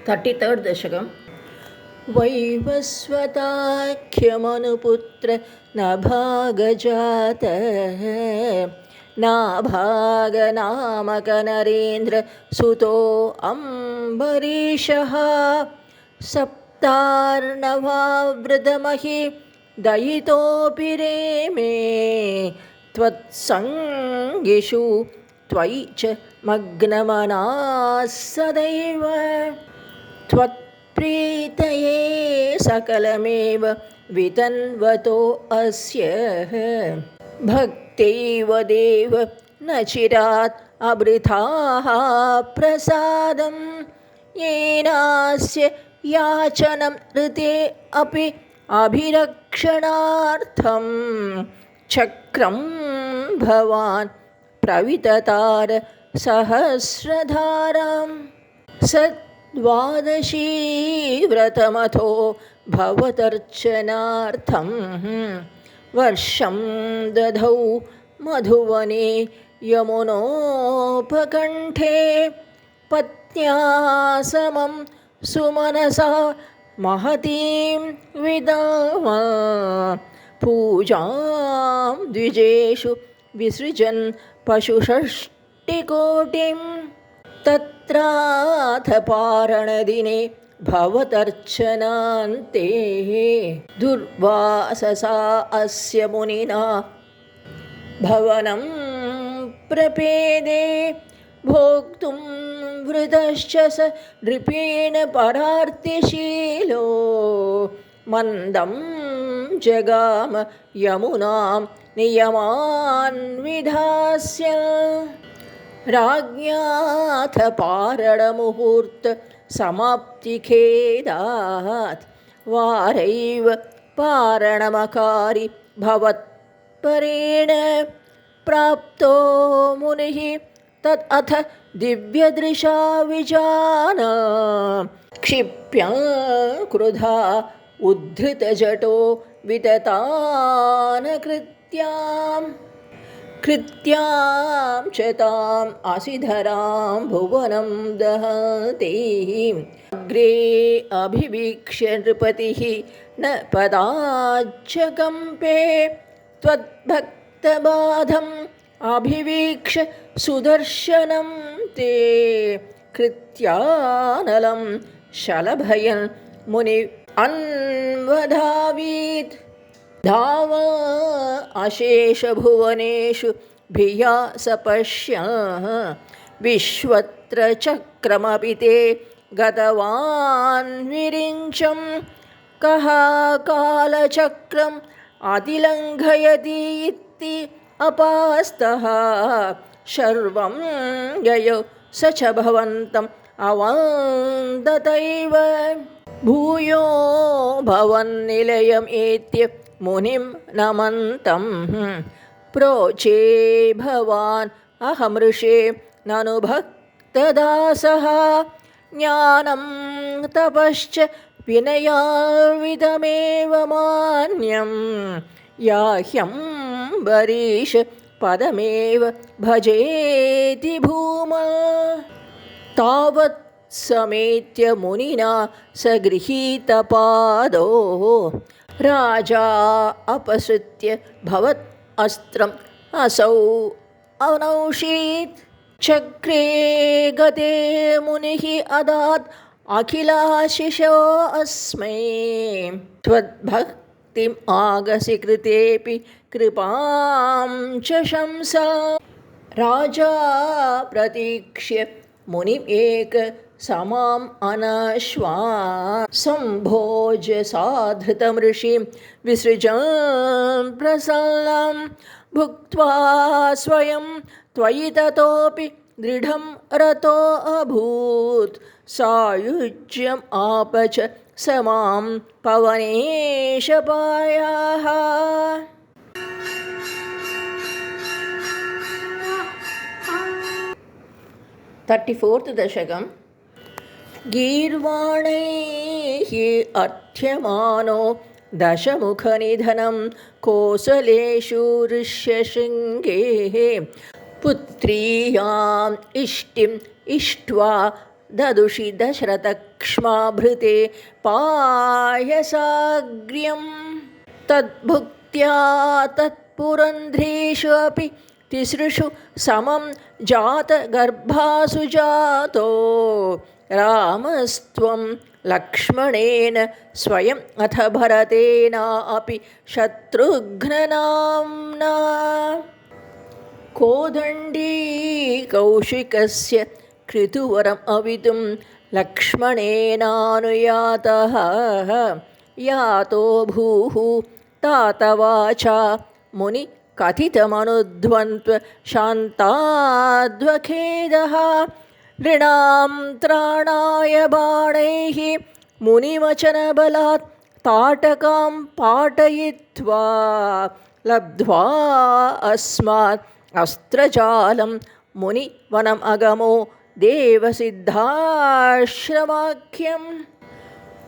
33rd दशकं वैवस्वताख्यमनुपुत्र नभागजातः नाभागनामकनरेन्द्र सुतो अम्बरीषः सप्तार्णवावृतमहि दयितोऽपि रेमे त्वत्सङ्गिषु त्वयि च मग्नमनाः सदैव त्वत्प्रीतये सकलमेव वितन्वतो अस्य भक्त्यैव देव न चिरात् अवृथाः प्रसादं येनास्य याचनं ऋते अपि अभिरक्षणार्थं चक्रं भवान् प्रविततार सहस्रधारां सद्वादशी व्रतमथो भवतर्चनार्थं वर्षं दधौ मधुवने यमुनोपकण्ठे पत्न्या समं सुमनसा महतीं विदाम पूजां द्विजेषु विसृजन् पशुषष्टिकोटिं तत्राथ पारणदिने भवतर्चनान्ते दुर्वाससा अस्य मुनिना भवनं प्रपेदे भोक्तुं वृतश्च स नृपेण परार्तिशीलो मन्दं जगाम यमुनां नियमान् विधास्य राज्ञाथ पारणमुहूर्त समाप्तिखेदात् वारैव पारणमकारि भवत्परेण प्राप्तो मुनिः तत् अथ दिव्यदृशा विजान क्षिप्य क्रुधा उद्धृतजटो विततान् कृत्यां च ताम् असिधरां भुवनं दहतीम् अग्रे अभिवीक्ष्य नृपतिः न पदाच्च कम्पे त्वद्भक्तबाधम् अभिवीक्ष्य सुदर्शनं ते कृत्यानलं शलभयन् मुनि अन्वधावीत् धाव अशेषभुवनेषु भिया सपश्य विश्वत्र चक्रमपि ते गतवान् विरिञ्चं कः कालचक्रम् अतिलङ्घयति इति अपास्तः शर्वं ययौ स च भवन्तम् अवन्दतैव भूयो भवन्निलयम् एत्य मुनिं नमन्तं प्रोचे भवान् अहमृषे ननु भक्तदासः ज्ञानं तपश्च विनयाविदमेव मान्यं याह्यम्बरीष पदमेव भजेति भूमा तावत् समेत्य मुनिना स गृहीतपादो राजा अपसृत्य भवत् अस्त्रम् असौ अनौषीत् चक्रे गते मुनिः अदात् अखिलाशिषो अस्मै त्वद्भक्तिम् आगसि कृतेऽपि कृपां च शंसा राजा प्रतीक्ष्य मुनिम् एक समाम् अनश्वा सम्भोज्य साधृतं ऋषिं विसृजन् प्रसन्नं भुक्त्वा स्वयं त्वयि ततोऽपि दृढं रतो अभूत् सायुज्यम् आप च स मां पवनेश पायाः 34th दशकं गीर्वाणैः अर्थ्यमानो दशमुखनिधनं कोसलेषु ऋष्यशृङ्गेः पुत्रीयाम् इष्टिम् इष्ट्वा ददुषि दशरथक्ष्माभृते पायसाग्र्यं तद्भुक्त्या तत्पुरन्ध्रीषु अपि तिसृषु समं जातगर्भासु जातो रामस्त्वं लक्ष्मणेन स्वयम् अथ भरतेनापि शत्रुघ्ननाम्ना कोदण्डी कौशिकस्य कृतुवरम् अवितुं लक्ष्मणेनानुयातः यातो भूः तातवाचा मुनि कथितमनुध्वन्त्व शान्ताद्वखेदः नृणां त्राणाय बाणैः मुनिवचनबलात् ताटकां पाटयित्वा लब्ध्वा अस्मात् अस्त्रजालं मुनिवनम् अगमो देवसिद्धाश्रमाख्यं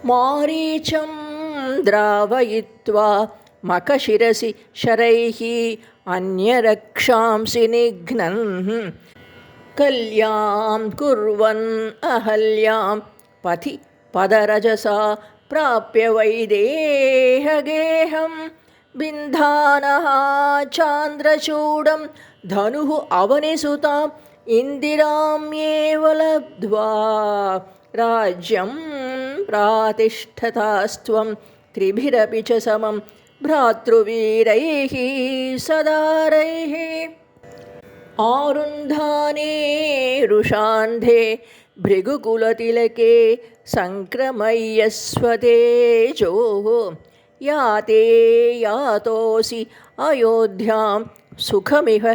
मारीचं द्रावयित्वा मखशिरसि शरैः अन्यरक्षांसि निघ्नन् कल्यां कुर्वन् अहल्यां पथि पदरजसा प्राप्य वैदेहगेहं बिन्धानः चान्द्रचूडं धनुः अवनिसुताम् इन्दिराम्येव लब्ध्वा राज्यं प्रातिष्ठतास्त्वं त्रिभिरपि च समं भ्रातृवीरैः सदारैः आरुन्धाने रुषान्धे भृगुकुलतिलके सङ्क्रमय्यस्वतेजोः याते यातोऽसि अयोध्यां सुखमिह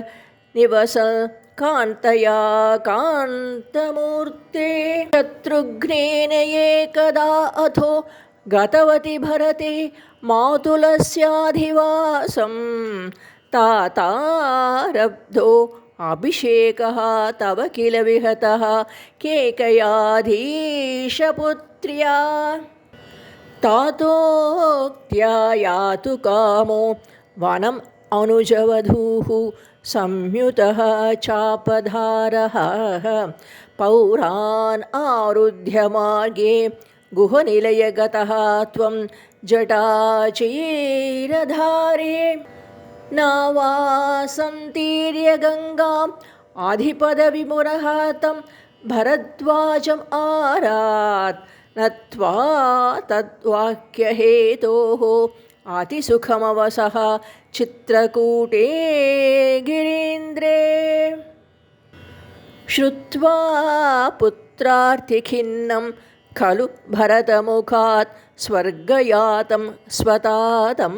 निवसन् कान्तया कान्तमूर्ते शत्रुघ्नेन एकदा अथो गतवति भरते मातुलस्याधिवासं तातारब्धो अभिषेकः तव किल विहतः केकयाधीशपुत्र्या तातोक्त्या यातु कामो वनम् अनुजवधूः संयुतः चापधारः पौरान् आरुध्य मार्गे गुहनिलयगतः त्वं जटाचीरधारे नावासन्तीर्य गङ्गाम् आधिपदविमुरः तं भरद्वाजम् आरात् नत्वा तद्वाक्यहेतोः अतिसुखमवसः चित्रकूटे गिरीन्द्रे श्रुत्वा पुत्रार्थिखिन्नं खलु भरतमुखात् स्वर्गयातं स्वतातं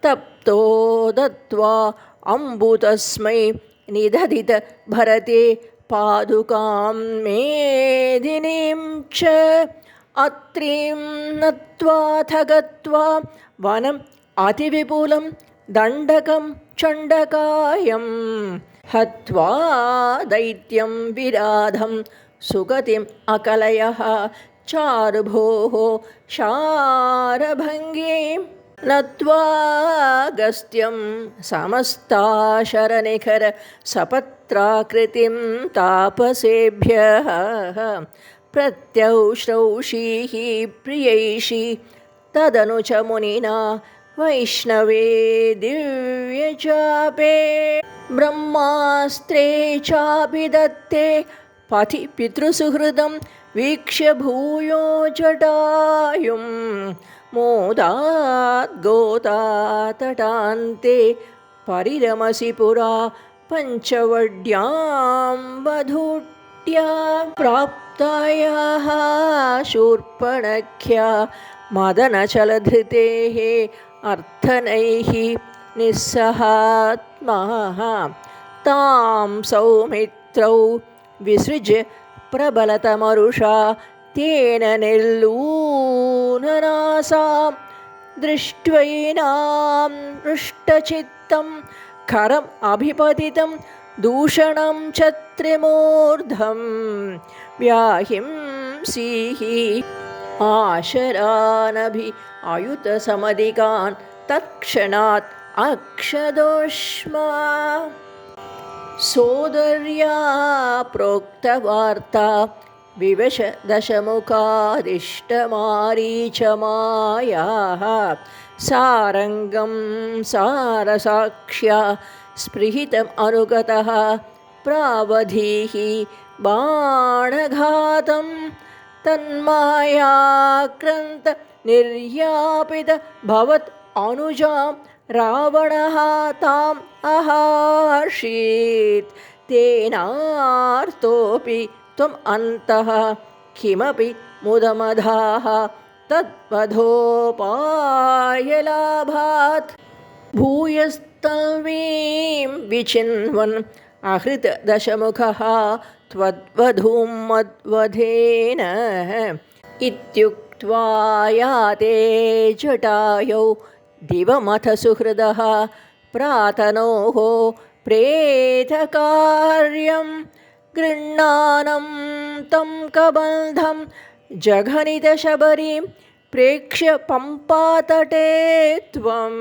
तप्तो दत्त्वा अम्बुतस्मै निदधित भरते पादुकां मेदिनीं च अत्रीं नत्वाथ गत्वा वनम् अतिविपुलं दण्डकं चण्डकायं हत्वा दैत्यं विराधं सुगतिम् अकलयः चारुभोः शारभङ्गीं नत्वागस्त्यं समस्ताशरनिखर सपत्राकृतिं तापसेभ्यः प्रत्यौश्रौषीः प्रियैषी तदनु च मुनिना वैष्णवे दिव्यचापे ब्रह्मास्त्रे चापि दत्ते पथि पितृसुहृदं वीक्ष्य भूयो जटायुं मोदात् गोतातटान्ते परिरमसि पुरा पञ्चवड्यां वधूट्या प्राप्तायाः शूर्पणख्या मदनचलधृतेः अर्थनैः निस्सहात्मः तां सौमित्रौ विसृज्य प्रबलतमरुषा तेन निर्लूननासां दृष्ट्वैनां हृष्टचित्तं खरम् अभिपतितं दूषणं च त्रिमूर्धं व्याहिंसीः आशरानभि अयुतसमधिकान् तत्क्षणात् अक्षदोष्मा सोदर्या प्रोक्तवार्ता विवश दशमुखादिष्टमारीचमायाः सारङ्गं सारसाक्ष्या स्पृहितम् अनुगतः प्रावधीः बाणघातं तन्मायाक्रान्त निर्यापित भवत् अनुजां रावणः ताम् अहर्षीत् तेनार्तोऽपि त्वम् अन्तः किमपि मुदमधाः तद्वधोपायलाभात् भूयस्तल्वीं विचिन्वन् आहृतदशमुखः त्वद्वधूं मद्वधेन इत्युक्त्वा याते जटायौ दिवमथ सुहृदः प्रातनोः प्रेतकार्यं गृह्णानं तं कबन्धं जघनितशबरीं प्रेक्ष्य पम्पातटे त्वं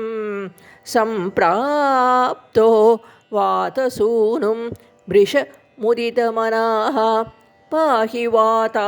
सम्प्राप्तो वातसूनुं वृषमुदितमनाः पाहि वातालयेश।